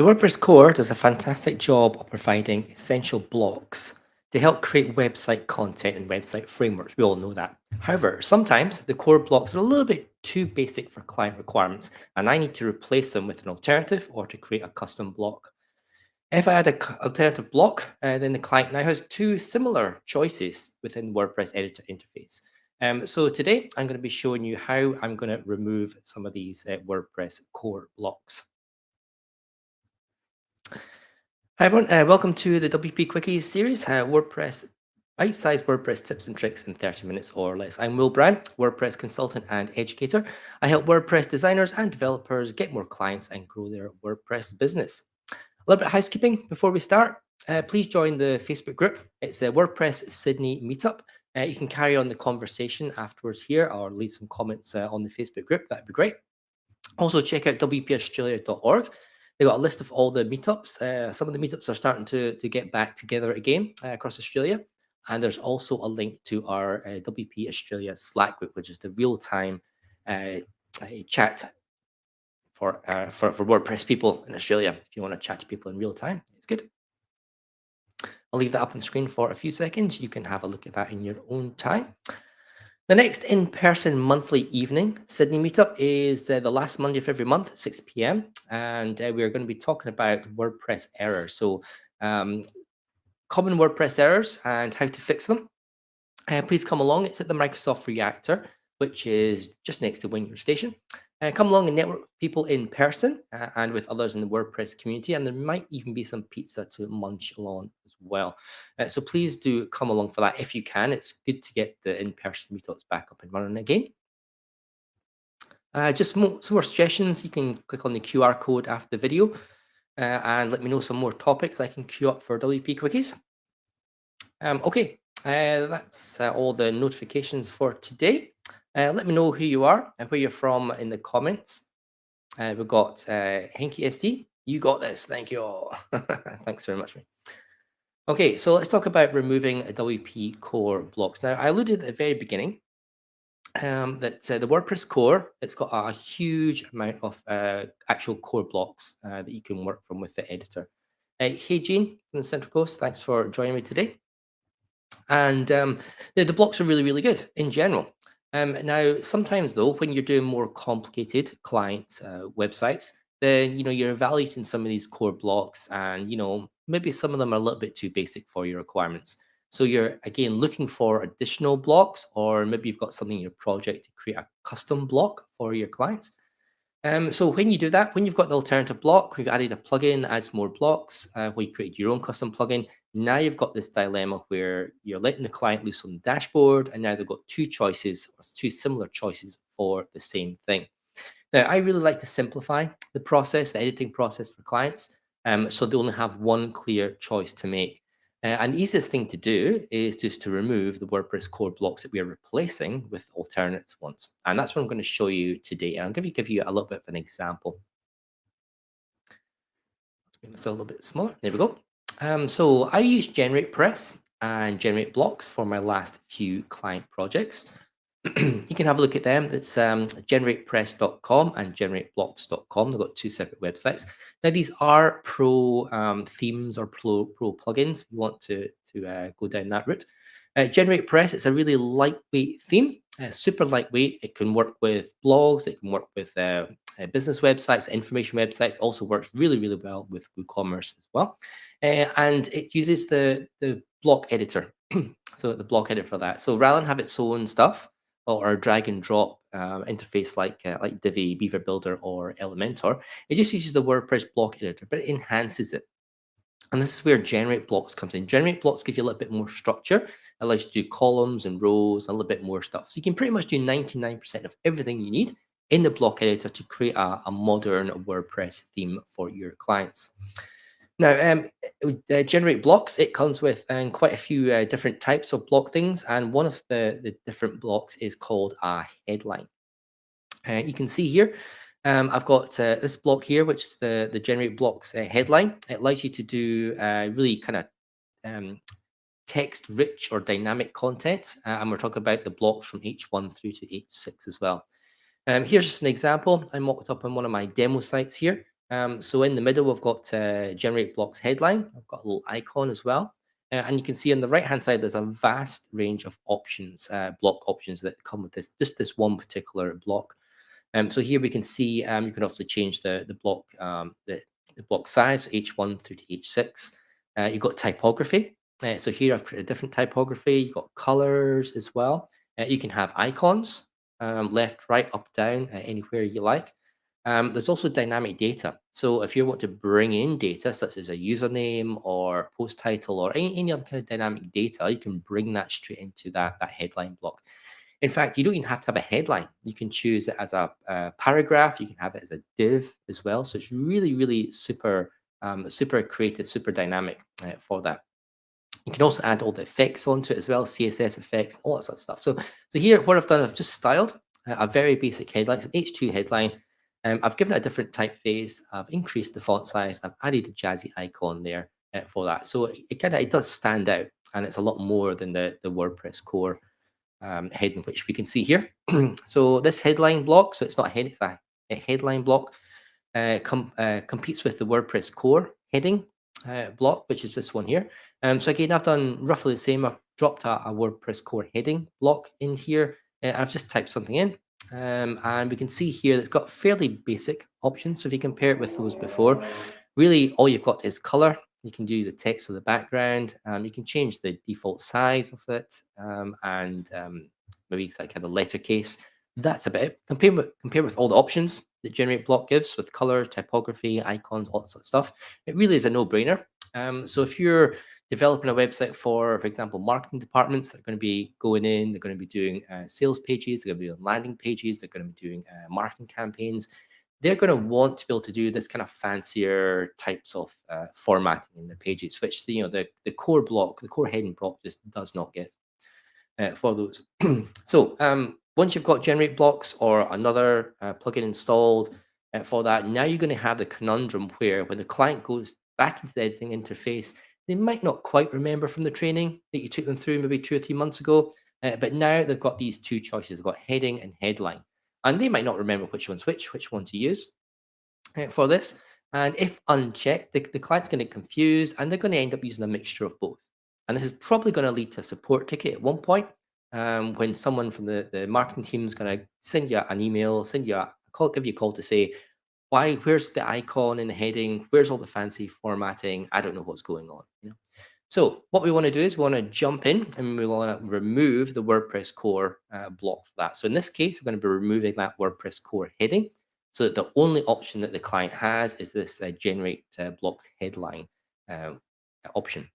WordPress core does a fantastic job of providing essential blocks to help create website content and website frameworks. We all know that. However, sometimes the core blocks are a little bit too basic for client requirements, and I need to replace them with an alternative or to create a custom block. If I add an alternative block, then the client now has two similar choices within the WordPress editor interface. So today I'm going to be showing you how I'm going to remove some of these WordPress core blocks. Hi everyone, welcome to the WPQuickies series, bite-sized WordPress tips and tricks in 30 minutes or less. I'm Will Brown, WordPress consultant and educator. I help WordPress designers and developers get more clients and grow their WordPress business. A little bit of housekeeping before we start. Please join the Facebook group. It's the WordPress Sydney Meetup. You can carry on the conversation afterwards here or leave some comments on the Facebook group. That'd be great. Also, check out WPaustralia.org. They've got a list of all the meetups. Some of the meetups are starting to get back together again across Australia. And there's also a link to our WP Australia Slack group, which is the real-time chat for WordPress people in Australia. If you want to chat to people in real time, it's good. I'll leave that up on the screen for a few seconds. You can have a look at that in your own time. The next in-person monthly evening Sydney meetup is the last Monday of every month, 6 p.m. And we're going to be talking about WordPress errors. So common WordPress errors and how to fix them. Please come along. It's at the Microsoft Reactor, which is just next to Wing Your Station. Come along and network with people in person and with others in the WordPress community. And there might even be some pizza to munch along as well. So please do come along for that if you can. It's good to get the in-person meetups back up and running again. Some more suggestions. You can click on the QR code after the video and let me know some more topics I can queue up for WP Quickies. Okay, that's all the notifications for today. Let me know who you are and where you're from in the comments. We've got Henky SD. You got this. Thank you all. Thanks very much, mate. Okay, so let's talk about removing WP core blocks. Now, I alluded at the very beginning that the WordPress core, it's got a huge amount of actual core blocks that you can work from with the editor. Hey, Jean from the Central Coast, thanks for joining me today. And the blocks are really, really good in general. Now, sometimes though, when you're doing more complicated client websites, then you're evaluating some of these core blocks, and maybe some of them are a little bit too basic for your requirements. So you're again looking for additional blocks, or maybe you've got something in your project to create a custom block for your clients. So when you do that, when you've got the alternative block, we've added a plugin that adds more blocks, where you create your own custom plugin. Now you've got this dilemma where you're letting the client loose on the dashboard, and now they've got two choices, or two similar choices for the same thing. Now, I really like to simplify the process, the editing process for clients, so they only have one clear choice to make. And the easiest thing to do is just to remove the WordPress core blocks that we are replacing with alternate ones. And that's what I'm going to show you today. And I'll give you a little bit of an example. Let's make myself a little bit smaller. There we go. So I use GeneratePress and GenerateBlocks for my last few client projects. You can have a look at them. It's generatepress.com and generateblocks.com. They've got two separate websites. Now, these are pro themes or pro plugins if you want to go down that route. GeneratePress, it's a really lightweight theme, super lightweight. It can work with blogs. It can work with business websites, information websites. It also works really, really well with WooCommerce as well. And it uses the block editor. So the block editor for that. So rather than have its own stuff, or a drag and drop interface like Divi, Beaver Builder, or Elementor, it just uses the WordPress block editor, but it enhances it. And this is where Generate Blocks comes in. Generate Blocks give you a little bit more structure, allows you to do columns and rows, and a little bit more stuff. So you can pretty much do 99% of everything you need in the block editor to create a modern WordPress theme for your clients. Now, Generate Blocks, it comes with quite a few different types of block things, and one of the different blocks is called a headline. You can see here, I've got this block here, which is the Generate Blocks headline. It allows you to do really kind of text-rich or dynamic content, and we're talking about the blocks from H1 through to H6 as well. Here's just an example I mocked up on one of my demo sites here. So in the middle, we've got generate blocks headline. I've got a little icon as well. And you can see on the right hand side, there's a vast range of options, block options that come with this, just this one particular block. So here we can see you can also change the block the block size H1 through to H6. You've got typography. So here I've created a different typography. You've got colors as well. You can have icons, left, right, up, down, anywhere you like. There's also dynamic data. So if you want to bring in data such as a username or post title or any other kind of dynamic data, you can bring that straight into that headline block. In fact, you don't even have to have a headline. You can choose it as a paragraph. You can have it as a div as well. So it's really, really super, super creative, super dynamic for that. You can also add all the effects onto it as well, CSS effects, all that sort of stuff. So here, what I've done, I've just styled a very basic headline. It's an H2 headline. I've given it a different typeface. I've increased the font size. I've added a jazzy icon there for that. So it does stand out, and it's a lot more than the WordPress core heading, which we can see here. So this headline block, so it's not a head, it's a headline block, competes with the WordPress core heading block, which is this one here. So again, I've done roughly the same. I've dropped a WordPress core heading block in here. I've just typed something in. And we can see here that it's got fairly basic options. So if you compare it with those before, really all you've got is color. You can do the text of the background. You can change the default size of it, and maybe it's like kind of letter case. That's about it. Compare with all the options that Generate Block gives with color, typography, icons, all that sort of stuff. It really is a no-brainer. So if you're developing a website for example, marketing departments that are going to be going in, they're going to be doing sales pages, they're going to be doing landing pages, they're going to be doing marketing campaigns. They're going to want to be able to do this kind of fancier types of formatting in the pages, which the core block, the core heading block, just does not get for those. So once you've got generate blocks or another plugin installed for that, now you're going to have the conundrum where when the client goes back into the editing interface, they might not quite remember from the training that you took them through maybe 2 or 3 months ago, but now they've got these two choices. They've got heading and headline, and they might not remember which one's which one to use for this. And if unchecked, the client's going to get confused and they're going to end up using a mixture of both. And this is probably going to lead to a support ticket at one point when someone from the marketing team is going to send you an email, send you a call, give you a call to say, where's the icon in the heading? Where's all the fancy formatting? I don't know what's going on. So what we want to do is we want to jump in and we want to remove the WordPress core block for that. So in this case, we're going to be removing that WordPress core heading. So that the only option that the client has is this generate blocks headline option.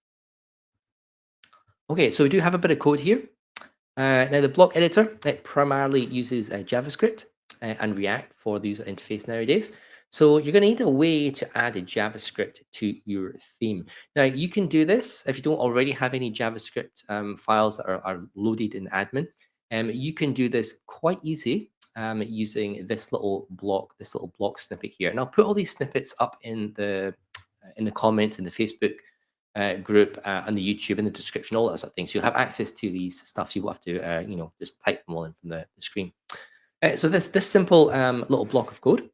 Okay, so we do have a bit of code here. Now the block editor, it primarily uses JavaScript and React for the user interface nowadays. So you're going to need a way to add a JavaScript to your theme. Now you can do this if you don't already have any JavaScript files that are loaded in admin. You can do this quite easy using this little block snippet here. And I'll put all these snippets up in the comments in the Facebook group and the YouTube in the description, all that sort of thing. So you'll have access to these stuff. You will have to, just type them all in from the screen. So this simple little block of code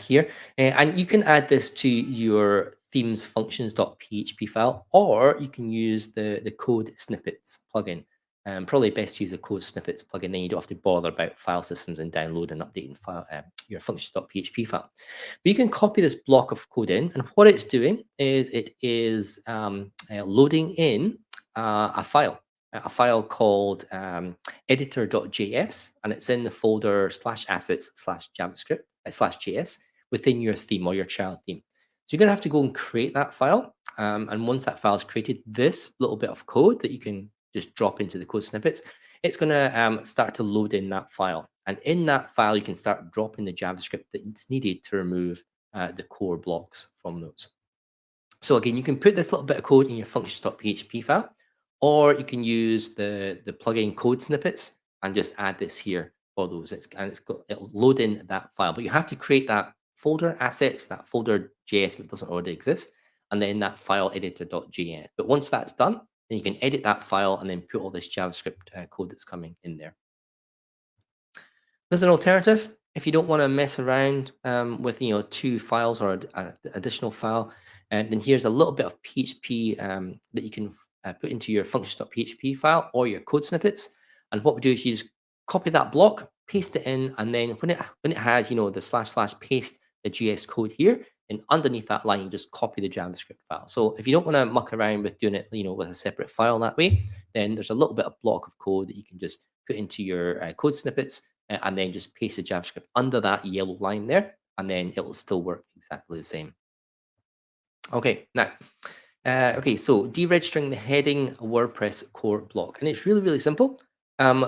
here, and you can add this to your themes functions.php file, or you can use the code snippets plugin. Probably best to use the code snippets plugin, then you don't have to bother about file systems and download and updating file, your functions.php file. But you can copy this block of code in, and what it's doing is it is loading in a file called editor.js, and it's in the folder /assets/javascript /js within your theme or your child theme. So you're going to have to go and create that file. And once that file is created, this little bit of code that you can just drop into the code snippets, it's going to start to load in that file. And in that file, you can start dropping the JavaScript that's needed to remove the core blocks from those. So again, you can put this little bit of code in your functions.php file, or you can use the plugin code snippets and just add this here for those. It'll load in that file, but you have to create that folder assets, that folder JS if it doesn't already exist, and then that file editor.js. But once that's done, then you can edit that file and then put all this JavaScript code that's coming in there. There's an alternative. if you don't want to mess around with two files or an additional file, then here's a little bit of PHP that you can put into your functions.php file or your code snippets. And what we do is you just copy that block, paste it in, and then when it has the slash slash paste the GS code here, and underneath that line you just copy the JavaScript file. So if you don't want to muck around with doing it with a separate file that way, then there's a little bit of block of code that you can just put into your code snippets, and then just paste the JavaScript under that yellow line there, and then it will still work exactly the same. Okay, now, okay, so deregistering the heading WordPress core block, and it's really, really simple.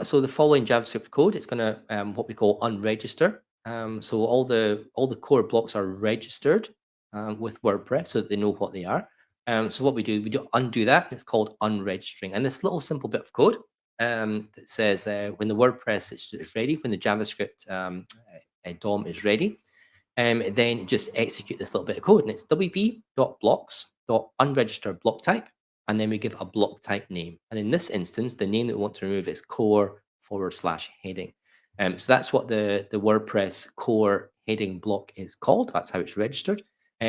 So the following JavaScript code, it's going to what we call unregister. So all the core blocks are registered with WordPress, so that they know what they are. So what we do undo that. It's called unregistering, and this little simple bit of code that says when the WordPress is ready, when the JavaScript DOM is ready, then just execute this little bit of code, and it's wp.blocks.unregister block type, and then we give a block type name. And in this instance, the name that we want to remove is core/heading. So that's what the WordPress core heading block is called. That's how it's registered.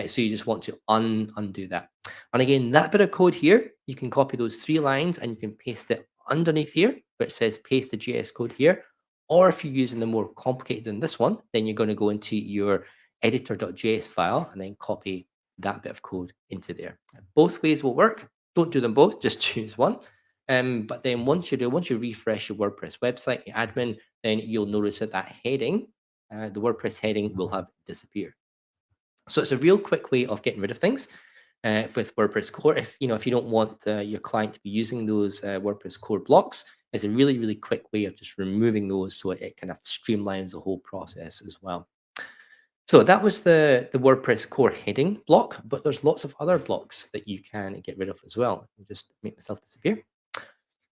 So you just want to undo that. And again, that bit of code here, you can copy those 3 lines and you can paste it underneath here, where it says paste the JS code here. Or if you're using the more complicated than this one, then you're going to go into your editor.js file and then copy that bit of code into there. Both ways will work. Don't do them both, just choose one. But then once you refresh your WordPress website, your admin, then you'll notice that heading, the WordPress heading, will have disappeared. So it's a real quick way of getting rid of things with WordPress core. If you don't want your client to be using those WordPress core blocks, it's a really, really quick way of just removing those, so it kind of streamlines the whole process as well. So that was the WordPress core heading block, but there's lots of other blocks that you can get rid of as well. I'll just make myself disappear.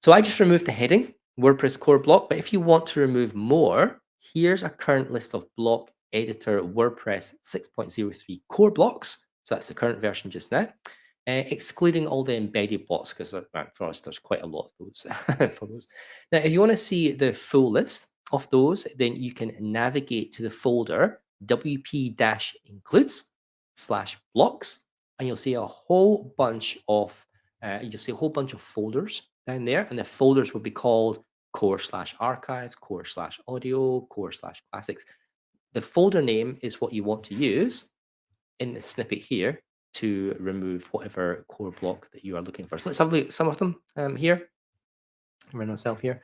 So I just removed the heading WordPress core block, but if you want to remove more, here's a current list of block editor WordPress 6.03 core blocks. So that's the current version just now, excluding all the embedded blocks, because for us, there's quite a lot of those for those. Now, if you want to see the full list of those, then you can navigate to the folder wp-includes/blocks, and you'll see a whole bunch of folders down there, and the folders will be called core/archives, core/audio, core/classics. The folder name is what you want to use in the snippet here to remove whatever core block that you are looking for. So let's have a look at some of them here. Run ourselves here.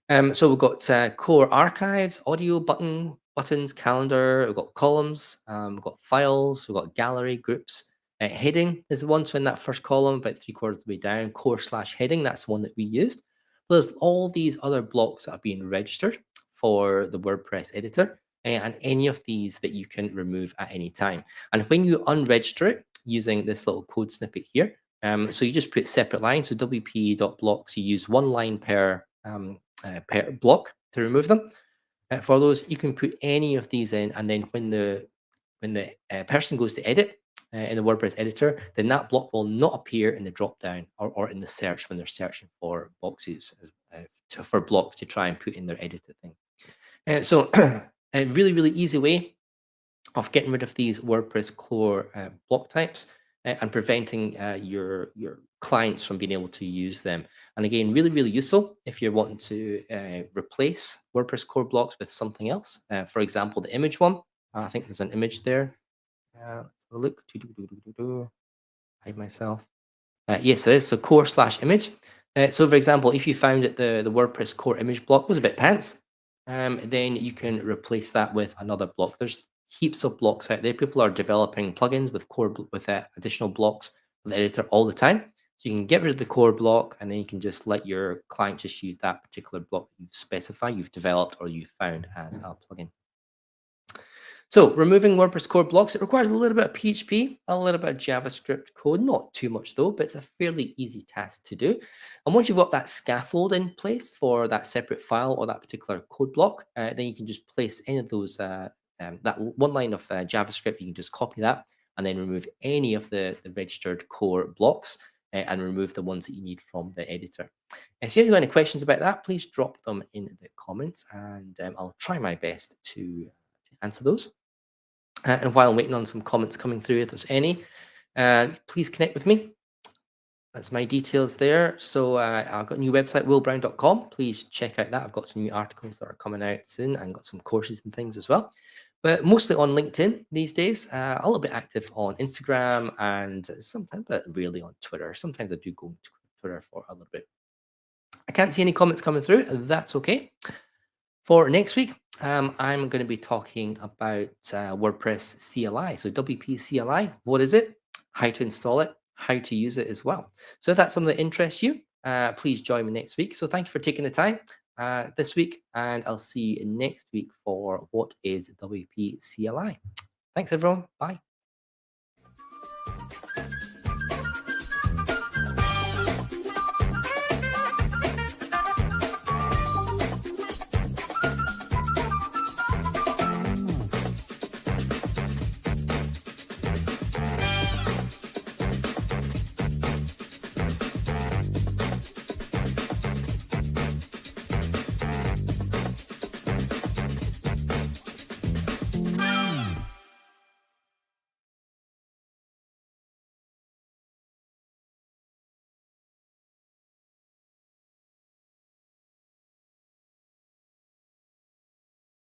So we've got core archives, audio buttons, calendar. We've got columns. We've got files. We've got gallery, groups. Heading is the one. So in that first column, about 3/4 of the way down, core/heading. That's the one that we used. There's all these other blocks that have been registered for the WordPress editor, and any of these that you can remove at any time. And when you unregister it using this little code snippet here, so you just put separate lines. So wp.blocks, you use 1 line per block to remove them. For those, you can put any of these in, and then when the person goes to edit in the WordPress editor, then that block will not appear in the drop down or in the search when they're searching for boxes for blocks to try and put in their edited thing. So a really, really easy way of getting rid of these WordPress core block types and preventing your clients from being able to use them. And again, really, really useful if you're wanting to replace WordPress core blocks with something else. For example, the image one. I think there's an image there. Let's have a look. Hide myself. Yes, there is. So core/image. So for example, if you found that the WordPress core image block was a bit pants, then you can replace that with another block. There's heaps of blocks out there. People are developing plugins with additional blocks for the editor all the time. So you can get rid of the core block, and then you can just let your client just use that particular block you've specified, you've developed, or you've found as a plugin. So removing WordPress core blocks, it requires a little bit of PHP, a little bit of JavaScript code, not too much though, but it's a fairly easy task to do. And once you've got that scaffold in place for that separate file or that particular code block, then you can just place any of those, that 1 line of JavaScript, you can just copy that and then remove any of the registered core blocks and remove the ones that you need from the editor. And so if you've got any questions about that, please drop them in the comments, and I'll try my best to answer those. And while I'm waiting on some comments coming through, if there's any, please connect with me. That's my details there. So I've got a new website, willbrown.com. Please check out that. I've got some new articles that are coming out soon and got some courses and things as well. But mostly on LinkedIn these days. A little bit active on Instagram and sometimes, but really on Twitter. Sometimes I do go to Twitter for a little bit. I can't see any comments coming through. That's okay. For next week, I'm going to be talking about WordPress CLI. So WP CLI, what is it? How to install it, how to use it as well. So if that's something that interests you, please join me next week. So thank you for taking the time this week, and I'll see you next week for what is WP CLI. Thanks, everyone. Bye.